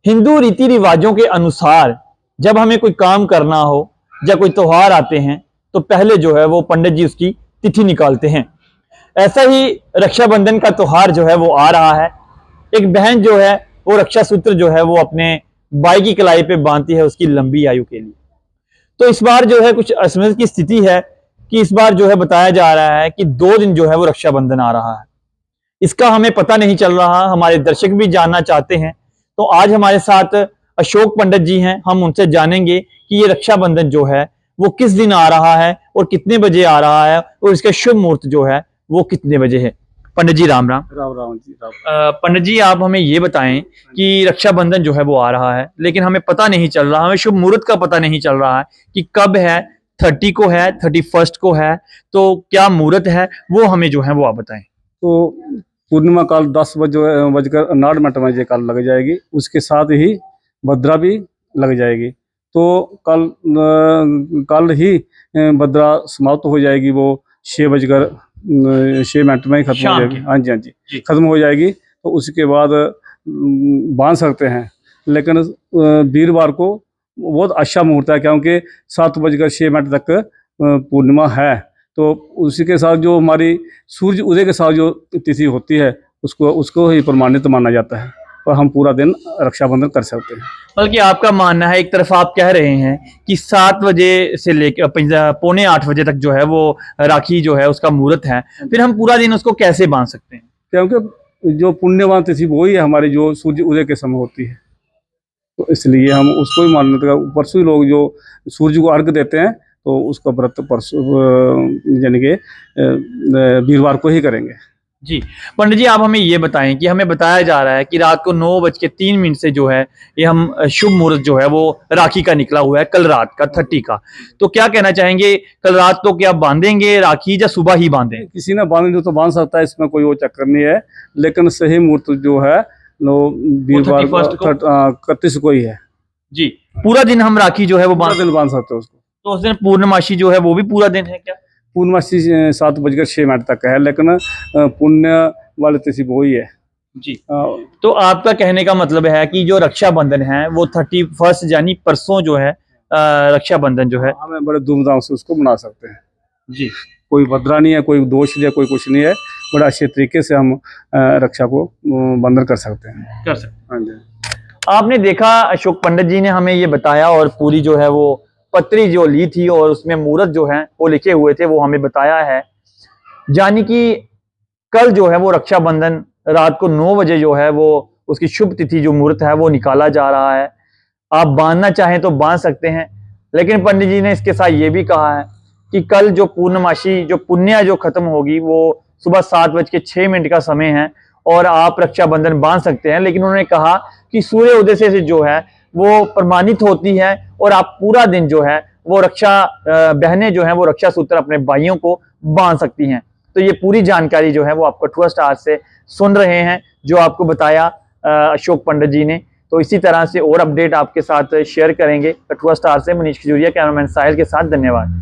हिंदू रीति रिवाजों के अनुसार जब हमें कोई काम करना हो या कोई त्योहार आते हैं तो पहले जो है वो पंडित जी उसकी तिथि निकालते हैं। ऐसा ही रक्षाबंधन का त्योहार जो है वो आ रहा है। एक बहन जो है वो रक्षा सूत्र जो है वो अपने भाई की कलाई पे बांधती है उसकी लंबी आयु के लिए। तो इस बार जो है कुछ असमंजस की स्थिति है कि इस बार जो है बताया जा रहा है कि 2 दिन जो है वो रक्षाबंधन आ रहा है। इसका हमें पता नहीं चल रहा, हमारे दर्शक भी जानना चाहते हैं। तो आज हमारे साथ अशोक पंडित जी हैं, हम उनसे जानेंगे कि ये रक्षाबंधन जो है वो किस दिन आ रहा है और कितने बजे आ रहा है और इसका शुभ मुहूर्त जो है वो कितने बजे है। पंडित जी राम राम। राम राम जी राम। पंडित जी आप हमें ये बताएं कि रक्षाबंधन जो है वो आ रहा है लेकिन हमें पता नहीं चल रहा, हमें शुभ मुहूर्त का पता नहीं चल रहा है कि कब है, 30 को है, 31 को है, तो क्या मुहूर्त है वो हमें जो है वो आप बताएं। तो पूर्णिमा काल 10:59 काल लग जाएगी, उसके साथ ही भद्रा भी लग जाएगी। तो कल ही भद्रा समाप्त हो जाएगी, वो 6:06 में ही खत्म हो जाएगी। हाँ जी हाँ जी खत्म हो जाएगी। तो उसके बाद बांध सकते हैं, लेकिन वीरवार को बहुत अच्छा मुहूर्त है क्योंकि 7:06 तक पूर्णिमा है। तो उसी के साथ जो हमारी सूर्य उदय के साथ जो तिथि होती है उसको ही प्रमाणित माना जाता है और हम पूरा दिन रक्षाबंधन कर सकते हैं। बल्कि आपका मानना है, एक तरफ आप कह रहे हैं कि 7 बजे से लेकर 7:45 बजे तक जो है वो राखी जो है उसका मुहूर्त है, फिर हम पूरा दिन उसको कैसे बांध सकते हैं? क्योंकि जो पुण्यवान तिथि वही है हमारी जो सूर्य उदय के समय होती है, तो इसलिए हम उसको ही मानते हैं। परसों ही लोग जो सूर्य को अर्घ देते हैं तो उसका व्रत परसों यानी कि वीरवार को ही करेंगे। जी पंडित जी आप हमें ये बताएं कि हमें बताया जा रहा है कि रात को 9:03 से जो है ये हम शुभ मुहूर्त जो है वो राखी का निकला हुआ है, कल रात का 30 का। तो क्या कहना चाहेंगे, कल रात को क्या बांधेंगे राखी या सुबह ही बांधें? किसी ने बांधे तो बांध सकता है, इसमें कोई वो चक्कर नहीं है, लेकिन सही मुहूर्त जो है वो वीरवार 31 को ही है। जी पूरा दिन हम राखी जो है वो बांध सकते हैं उसको। तो उस दिन पूर्णमासी जो है वो भी पूरा दिन है क्या? पूर्णमासी 7:06 तक है, लेकिन पुण्य वाले तिथि वो ही है। जी तो आपका कहने का मतलब है कि जो रक्षाबंधन है वो 31 यानी परसों जो है रक्षाबंधन जो है हमें बड़े धूमधाम से उसको मना सकते हैं। जी कोई बदला नहीं है, कोई दोष नहीं है, कोई कुछ नहीं है, बड़ा अच्छे तरीके से हम रक्षा को बंधन कर सकते हैं। हाँ जी। आपने देखा अशोक पंडित जी ने हमें ये बताया और पूरी जो है वो पत्री जो ली थी और उसमें मुहूर्त जो है वो लिखे हुए थे वो हमें बताया है। यानी कि कल जो है वो रक्षाबंधन रात को 9 बजे जो है वो उसकी शुभ तिथि जो मुहूर्त है वो निकाला जा रहा है। आप बांधना चाहें तो बांध सकते हैं, लेकिन पंडित जी ने इसके साथ ये भी कहा है कि कल जो पूर्णमासी जो पुण्य जो खत्म होगी वो सुबह 7:06 का समय है और आप रक्षाबंधन बांध सकते हैं। लेकिन उन्होंने कहा कि सूर्य उदय से जो है वो प्रमाणित होती है और आप पूरा दिन जो है वो बहनें जो हैं वो रक्षा सूत्र अपने भाइयों को बांध सकती हैं। तो ये पूरी जानकारी जो है वो आप कठुआ स्टार से सुन रहे हैं, जो आपको बताया अशोक पंडित जी ने। तो इसी तरह से और अपडेट आपके साथ शेयर करेंगे। कठुआ स्टार से मनीष खजूरिया, कैमरामैन साहिल के साथ, धन्यवाद।